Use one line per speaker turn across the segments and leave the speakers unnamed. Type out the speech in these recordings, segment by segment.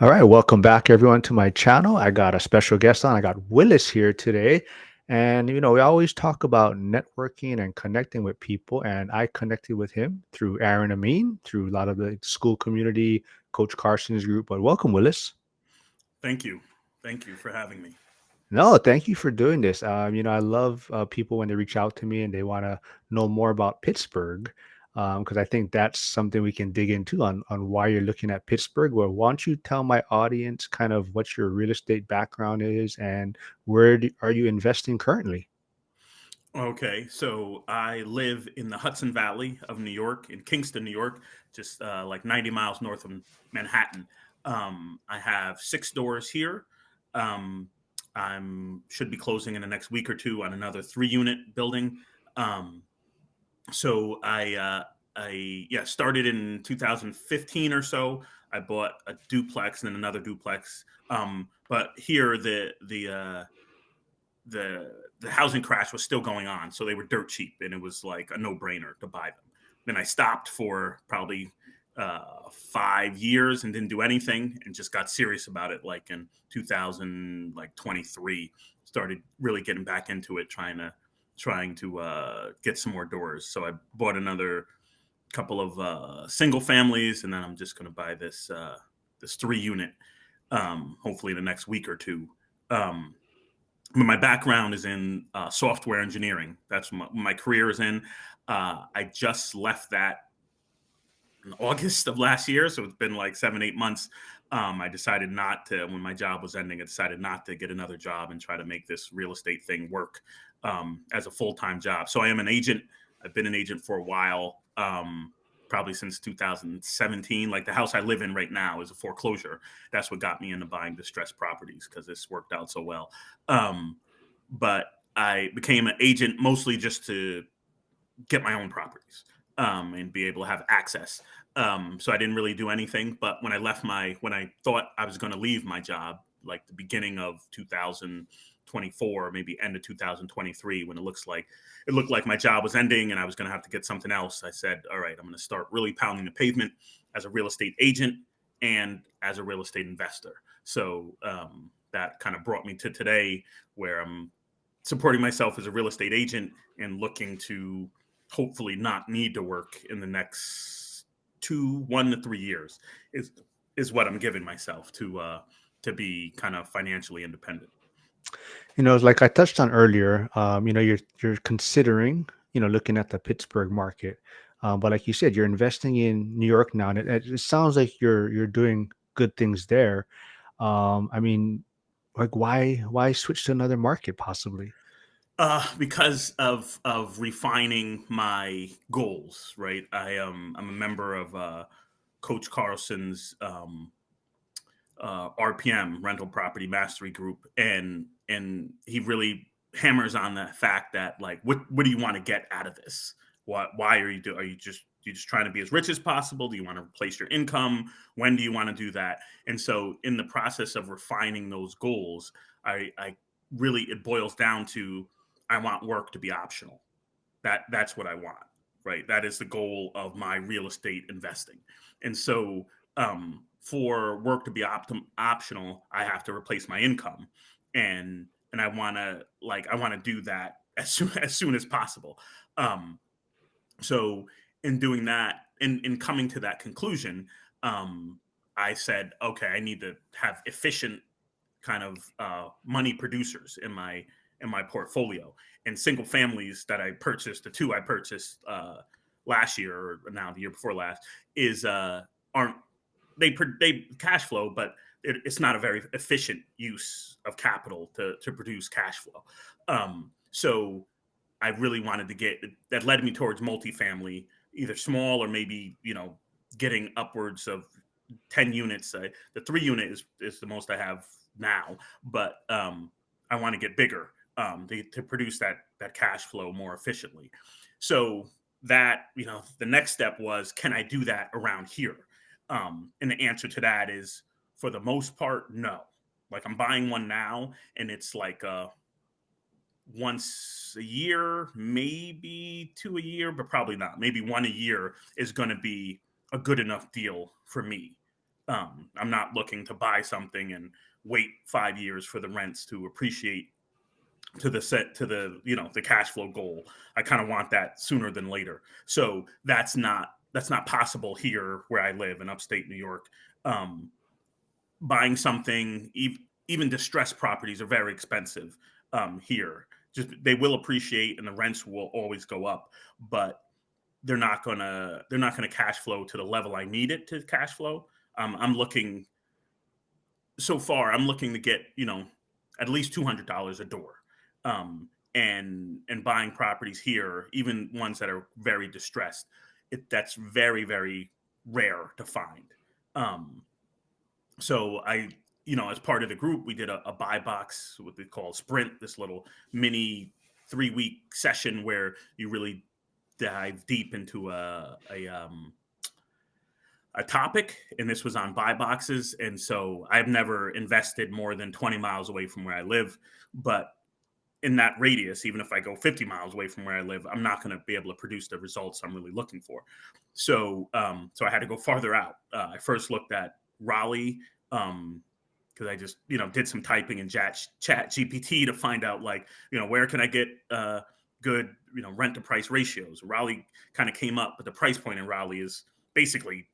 All right, welcome back everyone to my channel. I got a special guest on. I got Willis here today. And we always talk about networking and connecting with people. And I connected with him through Aaron Amin, through a lot of the school community, Coach Carson's group. But welcome, Willis.
Thank you. Thank you for having me.
No, thank you for doing this. I love people when they reach out to me and they want to know more about Pittsburgh, because I think that's something we can dig into on why you're looking at Pittsburgh. Well, why don't you tell my audience kind of what your real estate background is and are you investing currently?
Okay, so I live in the Hudson Valley of New York, in Kingston, New York, just like 90 miles north of Manhattan. I have six doors here. Um, I'm should be closing in the next week or two on another three-unit building. Um, so I yeah started in 2015 or so. I bought a duplex and then another duplex. But here the housing crash was still going on, so they were dirt cheap, and it was like a no brainer to buy them. Then I stopped for probably 5 years and didn't do anything, and just got serious about it. Like in 2023, started really getting back into it, trying to get some more doors. So I bought another couple of single families, and then I'm just going to buy this three-unit, hopefully in the next week or two. Um, my background is in software engineering. That's what my career is in. I just left that in August of last year, so it's been like 7, 8 months. I decided not to, when my job was ending, I decided not to get another job and try to make this real estate thing work as a full time job. So I am an agent. I've been an agent for a while, probably since 2017. Like the house I live in right now is a foreclosure. That's what got me into buying distressed properties because this worked out so well. Um, but I became an agent mostly just to get my own properties, and be able to have access. So I didn't really do anything. But when I thought I was going to leave my job, like the beginning of 2024, maybe end of 2023, when it looked like my job was ending and I was going to have to get something else, I said, all right, I'm going to start really pounding the pavement as a real estate agent and as a real estate investor. So that kind of brought me to today, where I'm supporting myself as a real estate agent and looking to hopefully not need to work in the next 1 to 3 years is what I'm giving myself to be kind of financially independent.
It's like I touched on earlier, you're considering, looking at the Pittsburgh market. But like you said, you're investing in New York now, and it sounds like you're doing good things there. I mean, like why switch to another market possibly?
Because of refining my goals, right? I'm a member of Coach Carlson's RPM, Rental Property Mastery Group, and he really hammers on the fact that, like, what do you want to get out of this? Why are you just trying to be as rich as possible? Do you want to replace your income? When do you want to do that? And so in the process of refining those goals, I really, it boils down to, I want work to be optional. That's what I want, right? That is the goal of my real estate investing. And so for work to be optional, I have to replace my income, and I want to do that as soon as possible. Um, so in doing that, in coming to that conclusion, I said, okay, I need to have efficient kind of money producers in my portfolio. And single families that I purchased, the two I purchased last year, or now the year before last, is aren't they cash flow, but it's not a very efficient use of capital to produce cash flow. So I really wanted to get that, led me towards multifamily, either small or maybe getting upwards of 10 units. The 3 unit is the most I have now, but I want to get bigger to produce that cash flow more efficiently. So that, the next step was, can I do that around here? And the answer to that is, for the most part, no. Like, I'm buying one now, and it's like once a year, maybe two a year, but probably not. Maybe one a year is going to be a good enough deal for me. I'm not looking to buy something and wait 5 years for the rents to appreciate to the cash flow goal. I kind of want that sooner than later. So that's not possible here where I live in upstate New York. Um, Buying something, even distressed properties, are very expensive here. Just, they will appreciate and the rents will always go up, but they're not gonna cash flow to the level I need it to cash flow. I'm looking So far, I'm looking to get, at least $200 a door, and buying properties here, even ones that are very distressed. That's very, very rare to find. Um, so as part of the group, we did a buy box, what they call Sprint, this little mini 3-week session where you really dive deep into a topic, and this was on buy boxes. And so I've never invested more than 20 miles away from where I live, but in that radius, even if I go 50 miles away from where I live, I'm not going to be able to produce the results I'm really looking for. So I had to go farther out. I first looked at Raleigh, because I just did some typing in chat GPT to find out, like, where can I get good rent to price ratios. Raleigh kind of came up, but the price point in Raleigh is basically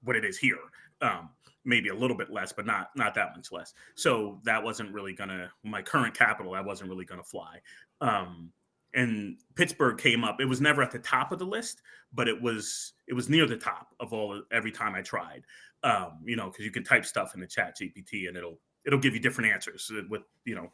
what it is here. Maybe a little bit less, but not that much less. So that wasn't really gonna, my current capital, that wasn't really gonna fly. And Pittsburgh came up. It was never at the top of the list, but it was near the top of every time I tried. Because you can type stuff in the chat GPT and it'll give you different answers with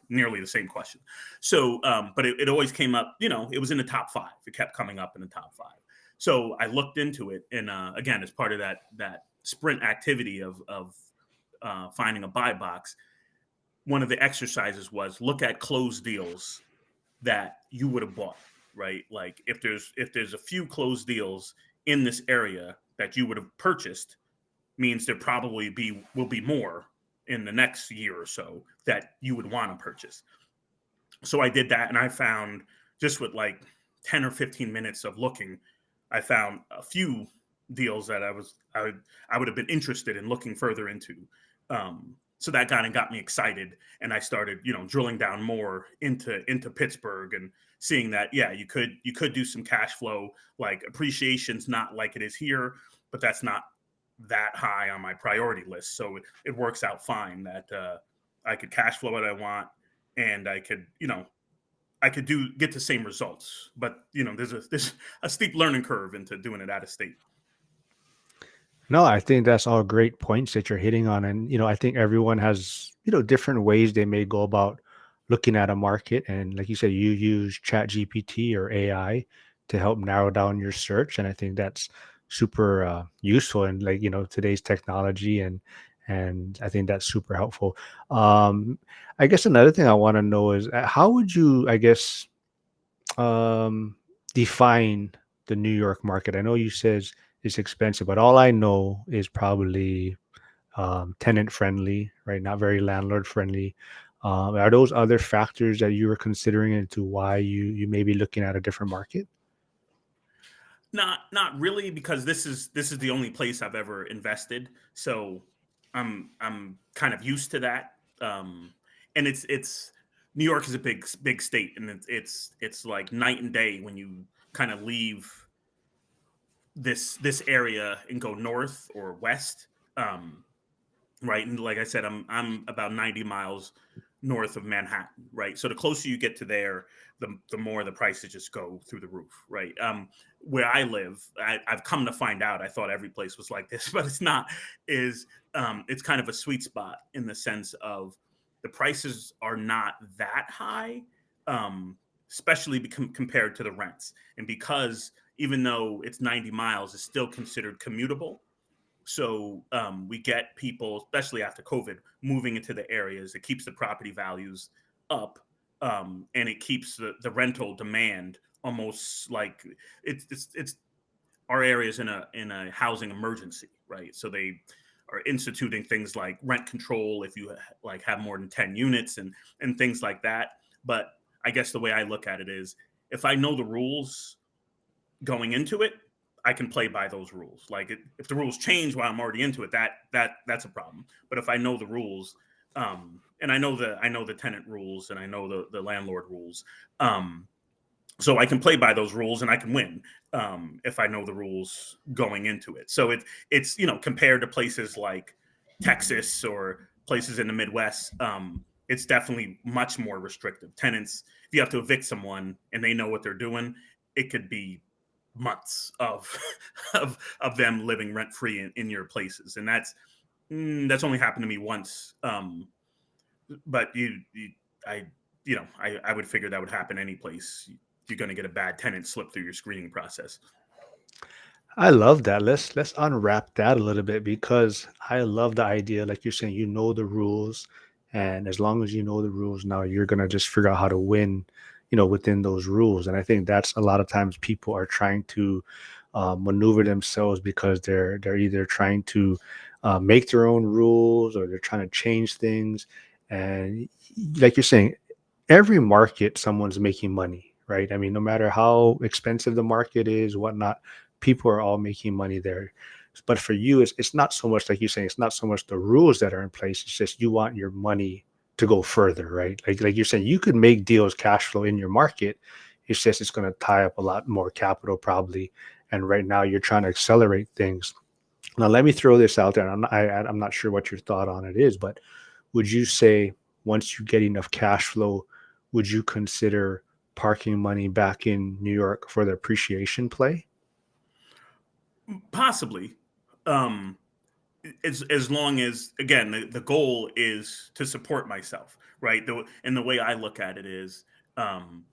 nearly the same question. So, but it always came up. It was in the top five. It kept coming up in the top five. So I looked into it, and again, as part of that sprint activity of finding a buy box, one of the exercises was look at closed deals that you would have bought, right? Like, if there's a few closed deals in this area that you would have purchased, means there probably will be more in the next year or so that you would want to purchase. So I did that, and I found, just with like 10 or 15 minutes of looking, I found a few deals that I would have been interested in looking further into. So that kind of got me excited, and I started, drilling down more into Pittsburgh, and seeing that, yeah, you could do some cash flow. Like, appreciation's not like it is here, but that's not that high on my priority list. So it works out fine that I could cash flow what I want, and I could get the same results. But there's a steep learning curve into doing it out of state.
No, I think that's all great points that you're hitting on. And, I think everyone has, different ways they may go about looking at a market. And like you said, you use Chat GPT or AI to help narrow down your search. And I think that's super useful in, like, today's technology. And I think that's super helpful. Um, I guess another thing I want to know is, how would you, I guess, um, define the New York market? I know you says it's expensive, but all I know is probably tenant friendly, right? Not very landlord friendly. Are those other factors that you were considering into why you may be looking at a different market?
Not really, because this is the only place I've ever invested. So I'm kind of used to that. And it's New York is a big state, and it's like night and day when you kind of leave this area and go north or west. Um, right, and like I said, I'm about 90 miles north of Manhattan, right? So the closer you get to there, the more the prices just go through the roof, right? Where I live, I've come to find out, I thought every place was like this, but it's not. Is It's kind of a sweet spot, in the sense of the prices are not that high, um, especially compared to the rents, and because even though it's 90 miles, it's still considered commutable. So we get people, especially after COVID, moving into the areas. It keeps the property values up, and it keeps the rental demand almost like it's our area is in a housing emergency, right? So they are instituting things like rent control if you like have more than 10 units and things like that. But I guess the way I look at it is if I know the rules going into it, I can play by those rules. Like if the rules change while I'm already into it, that's a problem. But if I know the rules, and I know the tenant rules and I know the landlord rules, um, so I can play by those rules and I can win if I know the rules going into it. So it's compared to places like Texas or places in the Midwest, it's definitely much more restrictive. Tenants, if you have to evict someone and they know what they're doing, it could be months of of them living rent free in your places, and that's only happened to me once. But I, I would figure that would happen any place. You're going to get a bad tenant slip through your screening process.
I love that. Let's unwrap that a little bit because I love the idea, like you're saying, you know the rules, and as long as you know the rules, now you're gonna just figure out how to win, within those rules. And I think that's a lot of times people are trying to maneuver themselves because they're either trying to make their own rules or they're trying to change things. And like you're saying, every market someone's making money, right? I mean, no matter how expensive the market is, whatnot, people are all making money there. But for you, it's not so much like you're saying, it's not so much the rules that are in place. It's just you want your money to go further, right? Like you're saying, you could make deals cash flow in your market. It's just it's going to tie up a lot more capital probably. And right now you're trying to accelerate things. Now let me throw this out there. I'm not sure what your thought on it is, but would you say once you get enough cash flow, would you consider parking money back in New York for the appreciation play?
Possibly, um, as long as again the goal is to support myself, right? And the way I look at it is, um,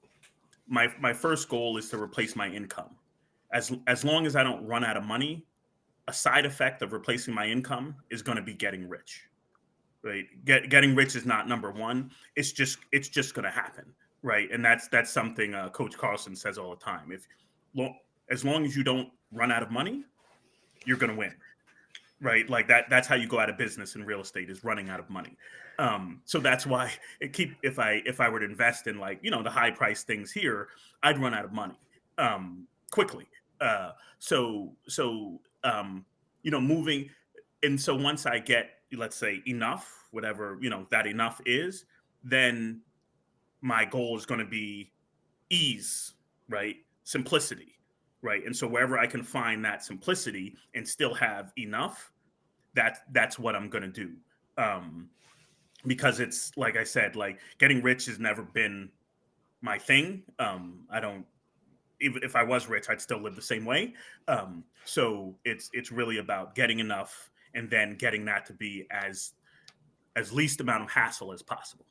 my first goal is to replace my income. As long as I don't run out of money, a side effect of replacing my income is going to be getting rich, right? Getting rich is not number one. It's just going to happen, right? And that's something Coach Carlson says all the time. If lo- as long as you don't run out of money, you're going to win, right? Like that's how you go out of business in real estate is running out of money. So that's why if I were to invest in like the high price things here, I'd run out of money quickly. So moving, and so once I get, let's say, enough, whatever that enough is, then my goal is going to be ease, right? Simplicity, right? And so wherever I can find that simplicity and still have enough, that's what I'm gonna do. Um, because it's like I said, like getting rich has never been my thing. I don't even if I was rich, I'd still live the same way. So it's really about getting enough and then getting that to be as least amount of hassle as possible.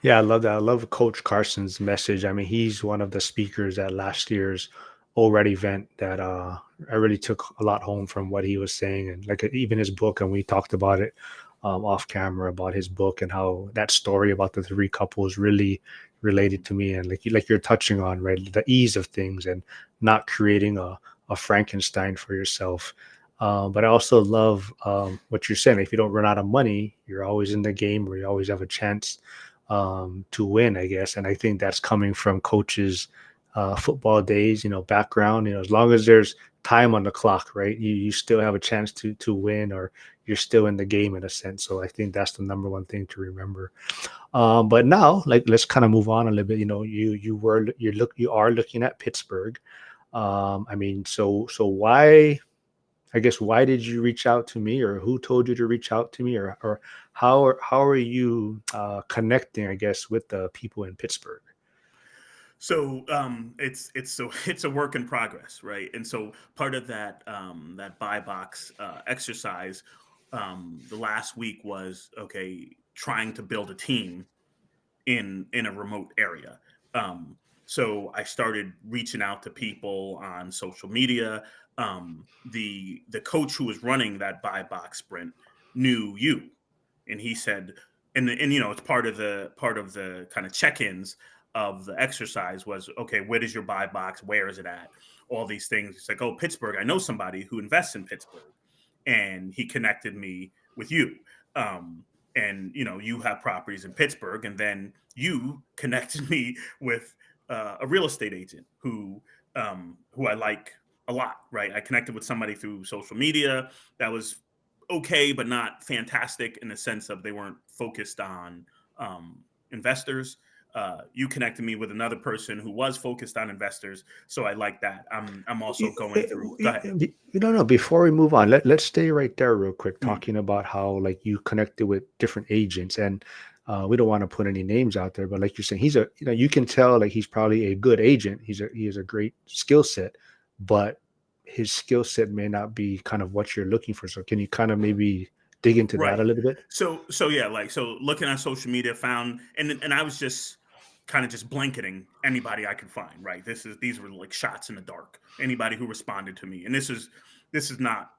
Yeah, I love that. I love Coach Carson's message. I mean, he's one of the speakers at last year's ORED event that I really took a lot home from what he was saying, and like even his book. And we talked about it off camera about his book and how that story about the three couples really related to me. And like you're touching on, right, the ease of things and not creating a Frankenstein for yourself. But I also love what you're saying. If you don't run out of money, you're always in the game, or you always have a chance to win, I guess. And I think that's coming from coaches' football days, background. As long as there's time on the clock, right? You still have a chance to win, or you're still in the game in a sense. So I think that's the number one thing to remember. But now, like, let's kind of move on a little bit. You are looking at Pittsburgh. I mean, so why? I guess why did you reach out to me, or who told you to reach out to me, or how are you connecting, I guess, with the people in Pittsburgh?
So it's a work in progress, right? And so part of that buy box exercise the last week was okay, trying to build a team in a remote area. Um, so I started reaching out to people on social media. the coach who was running that buy box sprint knew you, and he said, and it's part of the kind of check-ins of the exercise was, okay, where does your buy box, where is it at, all these things. It's like, oh, Pittsburgh, I know somebody who invests in Pittsburgh, and he connected me with you. um and you have properties in Pittsburgh, and then you connected me with a real estate agent who I like a lot, right? I connected with somebody through social media that was okay, but not fantastic in the sense of they weren't focused on investors. You connected me with another person who was focused on investors, so I like that. I'm also going through. Go ahead.
No. Before we move on, let's stay right there real quick,
Mm,
talking about how like you connected with different agents, and we don't want to put any names out there, but like you're saying, he's a you can tell like he's probably a good agent. He has a great skill set, but his skill set may not be kind of what you're looking for. So can you kind of maybe dig into that a
right.
little bit?
So yeah, like, so looking at social media, found, and I was just kind of just blanketing anybody I could find. Right. These were like shots in the dark. Anybody who responded to me, and this is not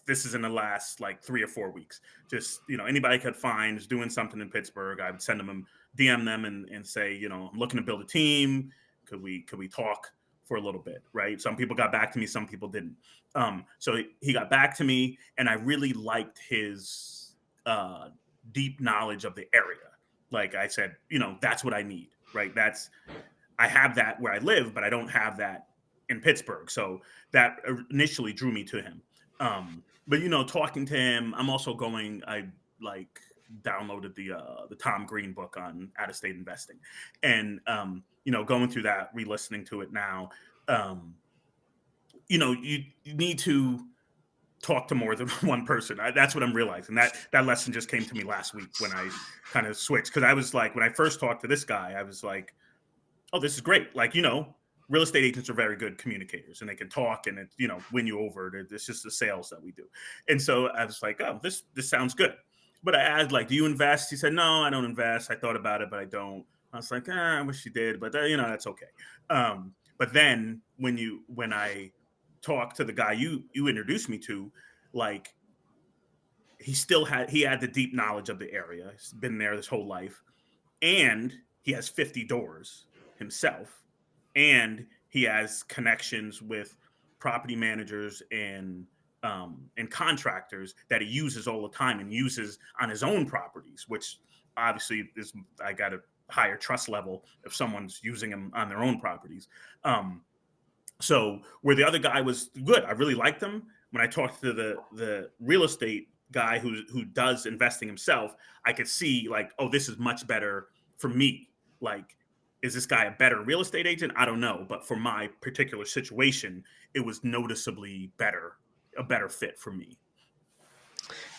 this is in the last like 3 or 4 weeks. Just anybody I could find is doing something in Pittsburgh. I would send them, DM them, and say, I'm looking to build a team. Could we talk for a little bit? Right. Some people got back to me. Some people didn't. So he got back to me, and I really liked his uh, deep knowledge of the area. Like I said, that's what I need. Right. I have that where I live, but I don't have that in Pittsburgh. So that initially drew me to him. But talking to him, I'm also going. I like downloaded the Tom Green book on out of state investing, and going through that, re-listening to it now. Um, you need to talk to more than one person. That's what I'm realizing. That lesson just came to me last week when I kind of switched, because I was like, when I first talked to this guy, I was like, oh, this is great. Like, real estate agents are very good communicators, and they can talk, and win you over. It's just the sales that we do. And so I was like, oh, this sounds good. But I asked, like, do you invest? He said, no, I don't invest. I thought about it, but I don't. I was like, I wish you did, but that's okay. But then when I talked to the guy you introduced me to, like, he had the deep knowledge of the area. He's been there his whole life, and he has 50 doors himself, and he has connections with property managers and contractors that he uses all the time and uses on his own properties, which obviously is, I got a higher trust level if someone's using them on their own properties. Um, so where the other guy was good, I really liked him. When I talked to the real estate guy who does investing himself, I could see, like, oh, this is much better for me. Like, is this guy a better real estate agent? I don't know, but for my particular situation, it was noticeably a better fit for me.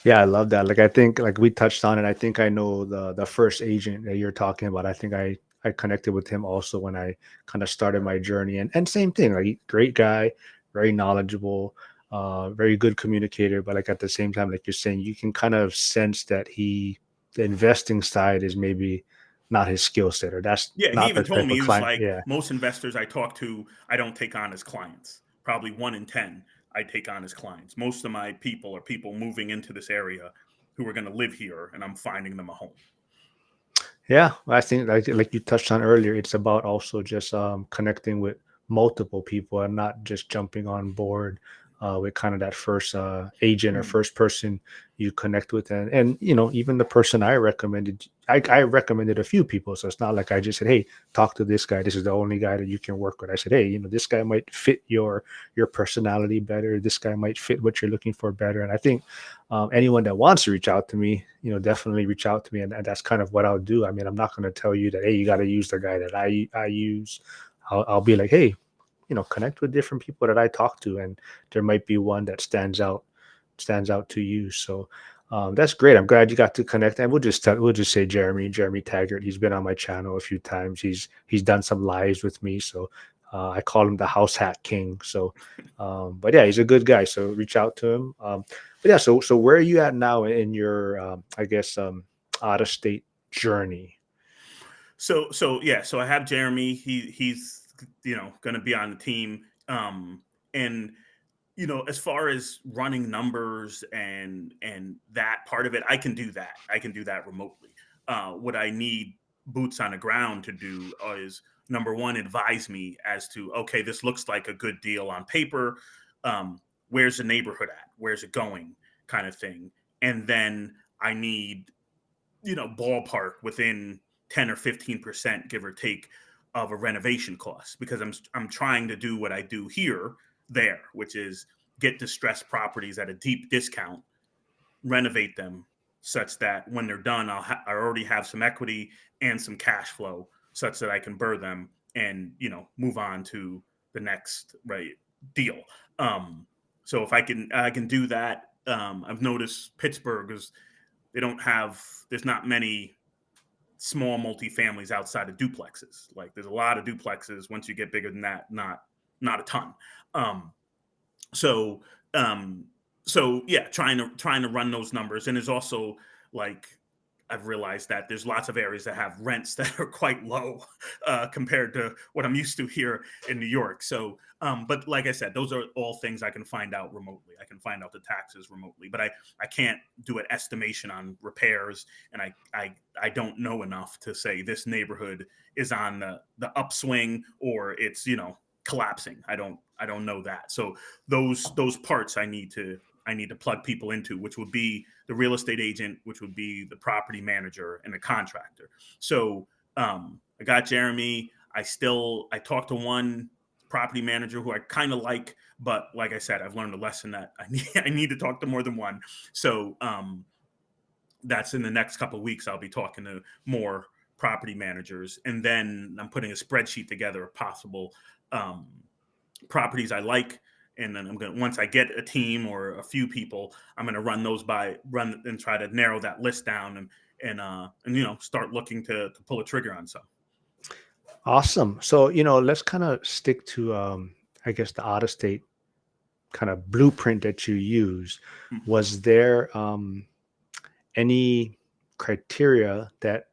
Yeah, I love that. Like I think like we touched on it. I think I know the first agent that you're talking about. I think I connected with him also when I kind of started my journey. And same thing, like great guy, very knowledgeable, very good communicator, but like at the same time, like you're saying, you can kind of sense that the investing side is maybe not his skill set, or that's
Yeah, he
not
even
the
told
type
me,
of
he was
client.
like,
Yeah.
most investors I talk to, I don't take on as clients. Probably 1 in 10 I take on as clients. Most of my people are people moving into this area who are going to live here, and I'm finding them a home.
Yeah, I think like you touched on earlier, it's about also just connecting with multiple people and not just jumping on board with kind of that first agent or
Mm.
first person you connect with, and even the person I recommended, I recommended a few people, so it's not like I just said, hey, talk to this guy. This is the only guy that you can work with. I said, hey, this guy might fit your personality better. This guy might fit what you're looking for better, and I think anyone that wants to reach out to me, definitely reach out to me, and that's kind of what I'll do. I mean, I'm not going to tell you that, hey, you got to use the guy that I use. I'll be like, hey, connect with different people that I talk to, and there might be one that stands out to you. So that's great. I'm glad you got to connect, and we'll just say Jeremy Taggart. He's been on my channel a few times. He's done some lives with me, so I call him the House Hat King. So, but yeah, he's a good guy. So reach out to him. But yeah, so where are you at now in your I guess out of state journey?
So yeah, so I have Jeremy. He's going to be on the team, and as far as running numbers and that part of it, I can do that. I can do that remotely. What I need boots on the ground to do is, number one, advise me as to, okay, this looks like a good deal on paper. Where's the neighborhood at? Where's it going? Kind of thing. And then I need, ballpark within 10 or 15%, give or take, of a renovation cost, because I'm trying to do what I do here there, which is get distressed properties at a deep discount, renovate them such that when they're done, I already have some equity and some cash flow such that I can burr them and move on to the next right deal. Um, so if I can do that. I've noticed Pittsburgh is they don't have there's not many small multifamilies outside of duplexes. Like there's a lot of duplexes. Once you get bigger than that, not a ton. Um, so um, so yeah, trying to run those numbers. And there's also, like, I've realized that there's lots of areas that have rents that are quite low compared to what I'm used to here in New York. So, but like I said, those are all things I can find out remotely. I can find out the taxes remotely, but I can't do an estimation on repairs, and I don't know enough to say this neighborhood is on the upswing or it's collapsing. I don't know that. So those parts I need to plug people into, which would be the real estate agent, which would be the property manager and the contractor. So I got Jeremy. I talked to one property manager who I kind of like, but like I said, I've learned a lesson that I need to talk to more than one. So that's in the next couple of weeks. I'll be talking to more property managers, and then I'm putting a spreadsheet together of possible um, properties I like, and then I'm gonna once I get a team or a few people, I'm gonna run and try to narrow that list down and start looking to pull a trigger on some.
Awesome. So, let's kind of stick to, I guess, the out of state kind of blueprint that you use.
Mhm.
Was there any criteria that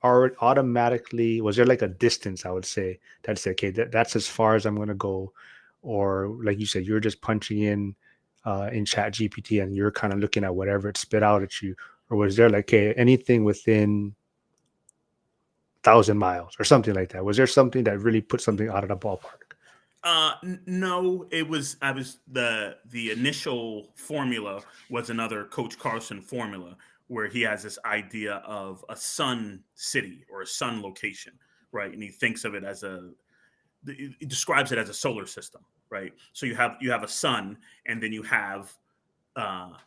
are automatically, was there like a distance, I would say, that say, okay, that's as far as I'm going to go? Or like you said, you're just punching in chat GPT and you're kind of looking at whatever it spit out at you? Or was there like, okay, anything within 1,000 miles or something like that? Was there something that really put something out of the ballpark?
No, it was I was the initial formula was another Coach Carson formula, where he has this idea of a sun city or a sun location, right? And he thinks of it as he describes it as a solar system, right? So you have a sun, and then you have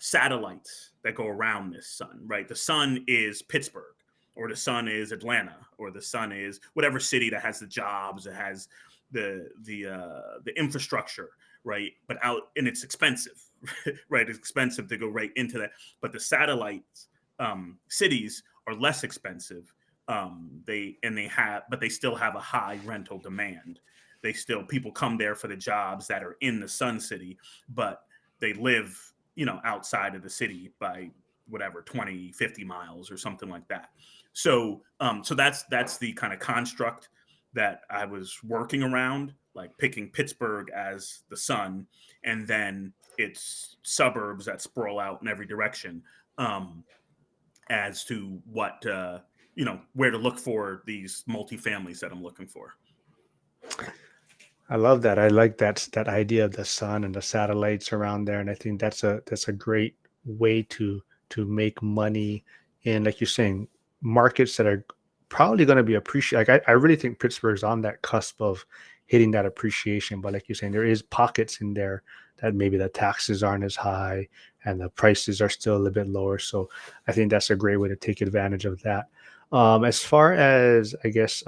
satellites that go around this sun, right? The sun is Pittsburgh, or the sun is Atlanta, or the sun is whatever city that has the jobs, that has the infrastructure, right? But out and it's expensive, right? It's expensive to go right into that. But the satellites cities are less expensive. But they still have a high rental demand. They still People come there for the jobs that are in the Sun City, but they live outside of the city by whatever 20, 50 miles or something like that. So that's the kind of construct that I was working around, like picking Pittsburgh as the sun, and then its suburbs that sprawl out in every direction, um, as to where to look for these multifamilies that I'm looking for.
I love that. I like that idea of the sun and the satellites around there, and I think that's a great way to make money in, like you're saying, markets that are probably going to be appreciated. Like I really think Pittsburgh's on that cusp of hitting that appreciation. But like you're saying, there is pockets in there that maybe the taxes aren't as high and the prices are still a little bit lower. So I think that's a great way to take advantage of that. As far as I guess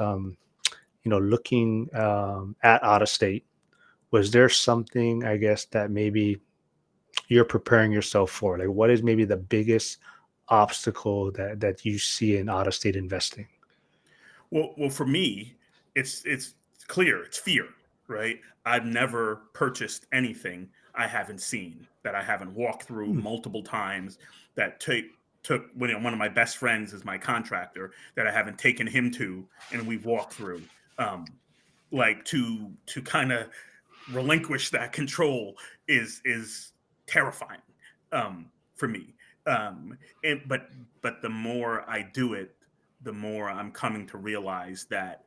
looking at out of state, was there something, I guess, that maybe you're preparing yourself for? Like, what is maybe the biggest obstacle that you see in out of state investing?
Well, for me, it's clear. It's fear, right? I've never purchased anything I haven't seen, that I haven't walked through
Hmm.
multiple times. That took when one of my best friends is my contractor, that I haven't taken him to, and we've walked through, um, like to kind of relinquish that control is terrifying, for me. And but the more I do it, the more I'm coming to realize that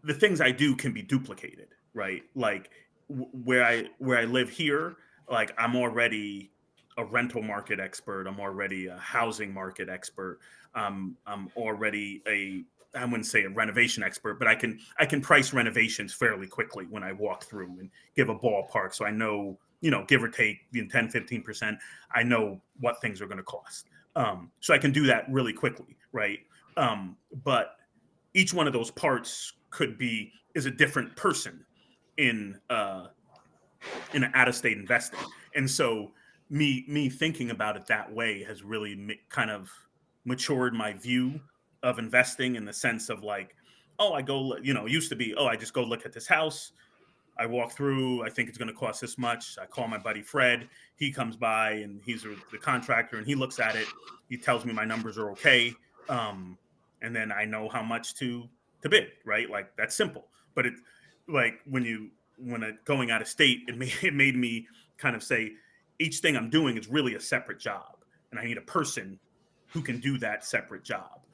the things I do can be duplicated, right? Like where I live here, like I'm already a rental market expert. I'm already a housing market expert. I'm already a, I wouldn't say a renovation expert, but I can price renovations fairly quickly when I walk through and give a ballpark. So I know, give or take 10, 15%, I know what things are going to cost. So I can do that really quickly, right? But each one of those parts could be is a different person in in an out of state investing. And so me thinking about it that way has really kind of matured my view of investing, in the sense of like, oh, I go, it used to be, oh, I just go look at this house, I walk through. I think it's going to cost this much. I call my buddy Fred. He comes by and he's the contractor, and he looks at it. He tells me my numbers are okay, um, and then I know how much to bid. Right, like that's simple. But it's like going out of state, it made me kind of say each thing I'm doing is really a separate job, and I need a person who can do that separate job.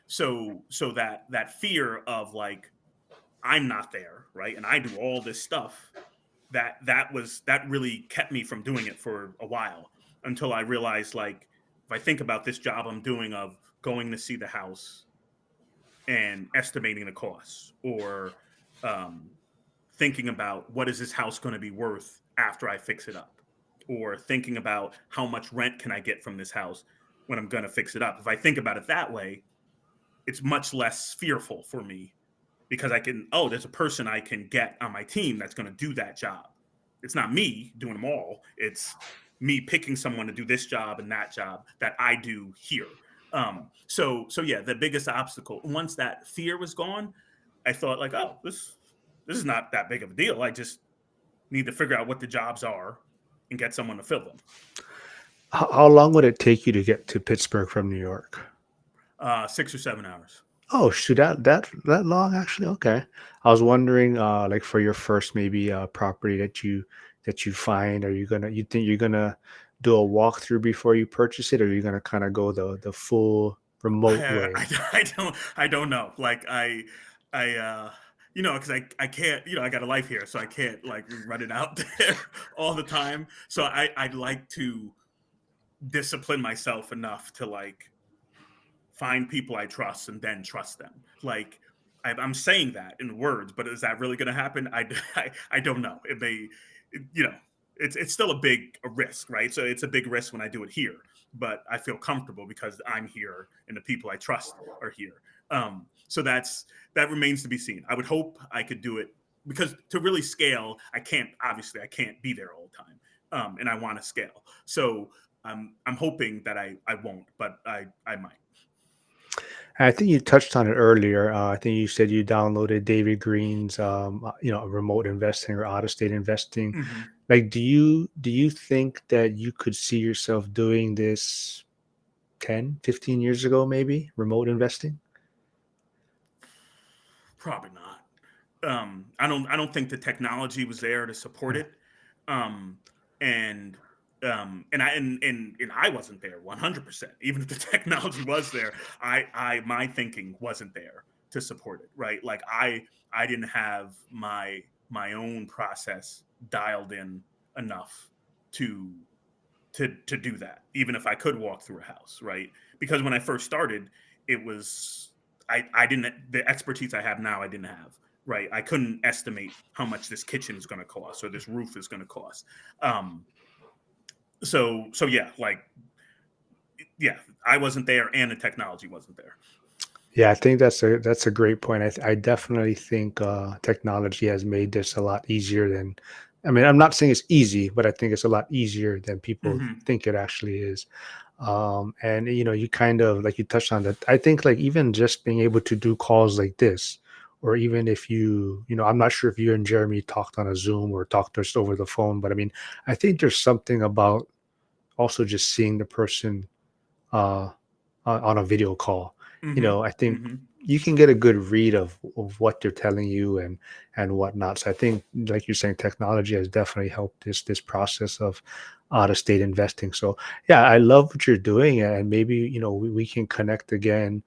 So that fear of like, I'm not there, right? And I do all this stuff. That really kept me from doing it for a while, until I realized, like, if I think about this job I'm doing of going to see the house and estimating the costs, or um, thinking about what is this house going to be worth after I fix it up, or thinking about how much rent can I get from this house when I'm going to fix it up. If I think about it that way, it's much less fearful for me, because there's a person I can get on my team that's going to do that job. It's not me doing them all. It's me picking someone to do this job and that job that I do here. So yeah, the biggest obstacle, once that fear was gone, I thought like, oh, this is not that big of a deal. I just need to figure out what the jobs are and get someone to fill them.
How long would it take you to get to Pittsburgh from New York?
6 or 7 hours.
Oh, shoot, that long actually? Okay. I was wondering, like for your first maybe property that you find, are you think you're gonna do a walkthrough before you purchase it, or are you gonna kind of go the full remote way?
I don't know. Like I because I can't, I got a life here, so I can't like run it out there all the time. So I'd like to discipline myself enough to like find people I trust and then trust them. Like I'm saying that in words, but is that really going to happen? I don't know. It may, you know, it's still a risk, right? So it's a big risk when I do it here, but I feel comfortable because I'm here and the people I trust are here. So that remains to be seen. I would hope I could do it, because to really scale, I can't be there all the time, and I want to scale. So I'm hoping that I won't, but I might.
I think you touched on it earlier. I think you said you downloaded David Green's, remote investing or out of state investing.
Hmm.
Like, do you think that you could see yourself doing this 10, 15 years ago, maybe remote investing?
Probably not. I don't think the technology was there to support
Yeah.
it. Um, and and I wasn't there 100%. Even if the technology was there, my thinking wasn't there to support it. Right? Like I didn't have my own process dialed in enough to to do that, even if I could walk through a house, right? Because when I first started, it was I didn't the expertise I have now I didn't have, right? I couldn't estimate how much this kitchen is going to cost or this roof is going to cost. Um, so yeah, like yeah, I wasn't there and the technology wasn't there.
Yeah, I think that's a great point. I definitely think technology has made this a lot easier than. I mean, I'm not saying it's easy, but I think it's a lot easier than people
Hmm.
think it actually is. And you kind of like you touched on that. I think like even just being able to do calls like this, or even if I'm not sure if you and Jeremy talked on a Zoom or talked just over the phone, but I mean, I think there's something about also just seeing the person uh, on a video call.
Hmm.
I think
Hmm.
you can get a good read of what they're telling you and whatnot. So I think, like you're saying, technology has definitely helped this process of out of state investing. So yeah, I love what you're doing, and maybe we can connect again.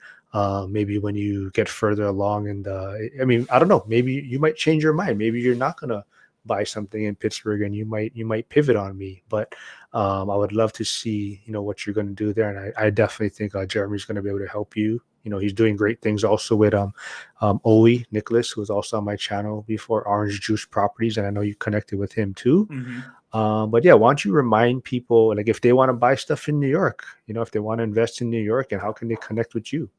Maybe when you get further along, and I mean, I don't know. Maybe you might change your mind. Maybe you're not gonna buy something in Pittsburgh, and you might pivot on me. But I would love to see what you're going to do there, and I definitely think Jeremy's going to be able to help you. He's doing great things also with Owe Nicholas, who was also on my channel before, Orange Juice Properties, and I know you connected with him too.
Hmm.
But yeah, why don't you remind people, like, if they want to buy stuff in New York, if they want to invest in New York, and how can they connect with you?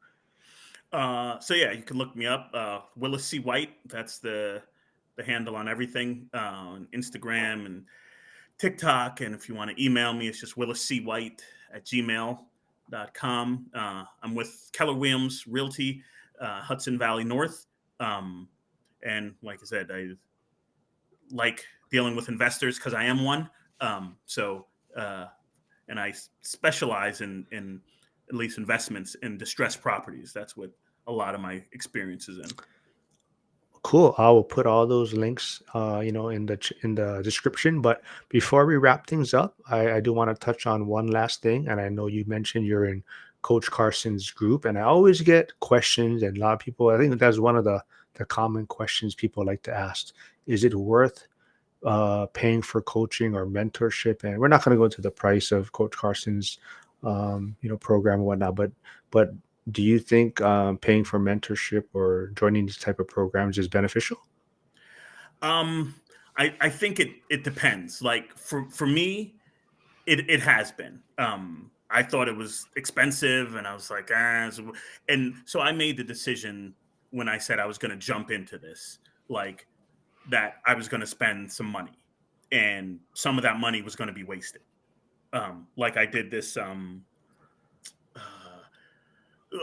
So yeah, you can look me up, Willis White. That's the handle on everything, on Instagram and TikTok. And if you want to email me, it's just williscwhite@gmail.com. I'm with Keller Williams Realty, Hudson Valley North. Um, and like I said, I like dealing with investors because I am one. So and I specialize in at least investments in distressed properties. That's what a lot of my experience is in.
Cool. I will put all those links, in the description. But before we wrap things up, I do want to touch on one last thing. And I know you mentioned you're in Coach Carson's group, and I always get questions, and a lot of people. I think that's one of the common questions people like to ask: is it worth paying for coaching or mentorship? And we're not going to go into the price of Coach Carson's, program and whatnot. But do you think paying for mentorship or joining these type of programs is beneficial?
Um, I think it depends. Like for me, it has been. I thought it was expensive, and I was like, and so I made the decision when I said I was going to jump into this, like that I was going to spend some money, and some of that money was going to be wasted. Like I did this. Uh,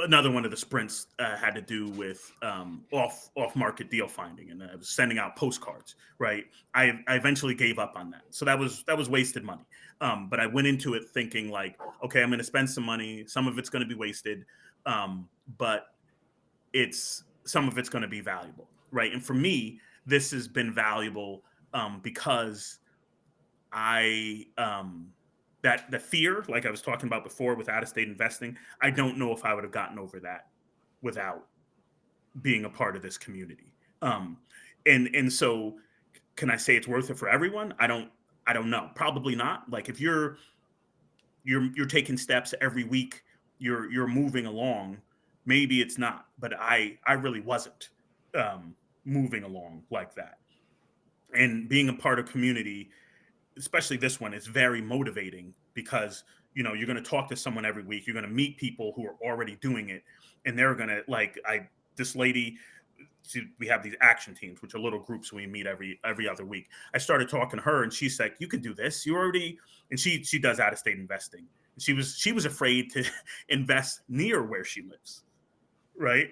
Another one of the sprints had to do with off market deal finding, and I was sending out postcards. Right, I eventually gave up on that, so that was wasted money. But I went into it thinking like, okay, I'm going to spend some money. Some of it's going to be wasted, but it's some of it's going to be valuable, right? And for me, this has been valuable because I that the fear, like I was talking about before with out of state investing, I don't know if I would have gotten over that without being a part of this community. And so can I say it's worth it for everyone? I don't know. Probably not. Like if you're taking steps every week, you're moving along, maybe it's not. But I really wasn't um moving along like that. And being a part of community, especially this one, is very motivating because you're going to talk to someone every week. You're going to meet people who are already doing it, and they're going to like I this lady. We have these action teams, which are little groups we meet every other week. I started talking to her, and she's like, "You can do this. You already." And she does out of state investing. She was afraid to invest near where she lives, right?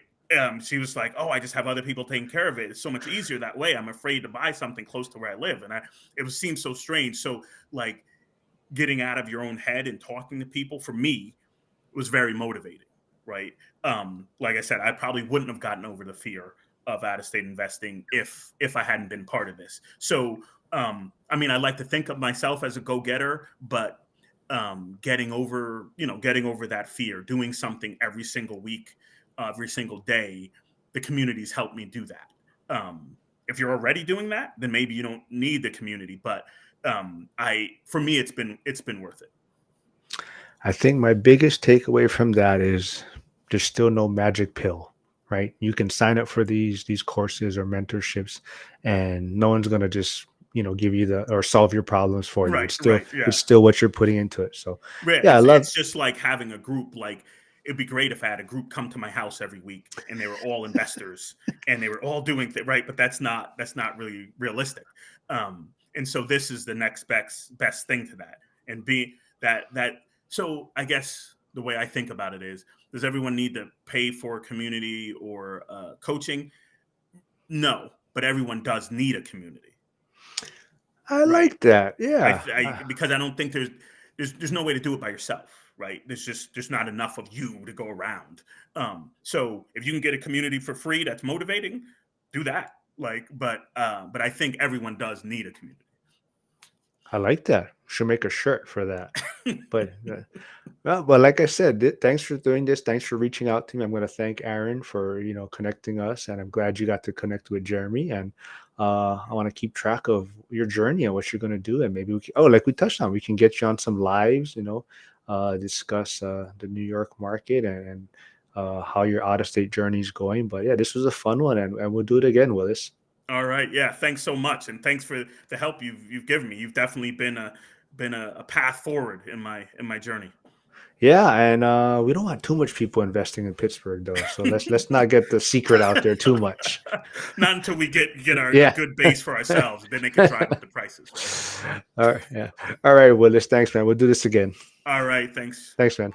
She was like, "Oh, I just have other people taking care of it. It's so much easier that way. I'm afraid to buy something close to where I live." And it was seemed so strange. So, like, getting out of your own head and talking to people for me was very motivating, right? Like I said, I probably wouldn't have gotten over the fear of out of state investing if I hadn't been part of this. So, I mean, I like to think of myself as a go getter, but getting over that fear, doing something every single week, every single day, the communities help me do that. If you're already doing that, then maybe you don't need the community. But I, for me, it's been worth it.
I think my biggest takeaway from that is there's still no magic pill, right? You can sign up for these courses or mentorships, and no one's gonna just give you the or solve your problems for you.
Right,
It's still
right,
it's
yeah.
still what you're putting into it. So
Yeah,
yeah, I love.
it's just like having a group. Like it'd be great if I had a group come to my house every week and they were all investors and they were all doing right. But that's not really realistic. And so this is the next best thing to that. And be that. So I guess the way I think about it is, does everyone need to pay for community or coaching? No, but everyone does need a community,
I
right?
like that. Yeah.
Because I don't think there's there's no way to do it by yourself, right? There's not enough of you to go around. So if you can get a community for free that's motivating, do that. Like, but I think everyone does need a community.
I like that. Should make a shirt for that. But well, but like I said, thanks for doing this. Thanks for reaching out to me. I'm going to thank Aaron for connecting us, and I'm glad you got to connect with Jeremy. And I want to keep track of your journey and what you're going to do, and maybe we can, oh, like we touched on, we can get you on some lives. Discuss the New York market and how your out of state journey is going. But yeah, this was a fun one, and we'll do it again, Willis.
All right, yeah. Thanks so much, and thanks for the help you've given me. You've definitely been a path forward in my journey.
Yeah, and we don't want too much people investing in Pittsburgh, though. So let's not get the secret out there too much.
Not until we get a
Yeah.
good base for ourselves, then they can drive up the prices, right?
All right. Yeah. All right, Willis. Thanks, man. We'll do this again.
All right, thanks.
Thanks, man.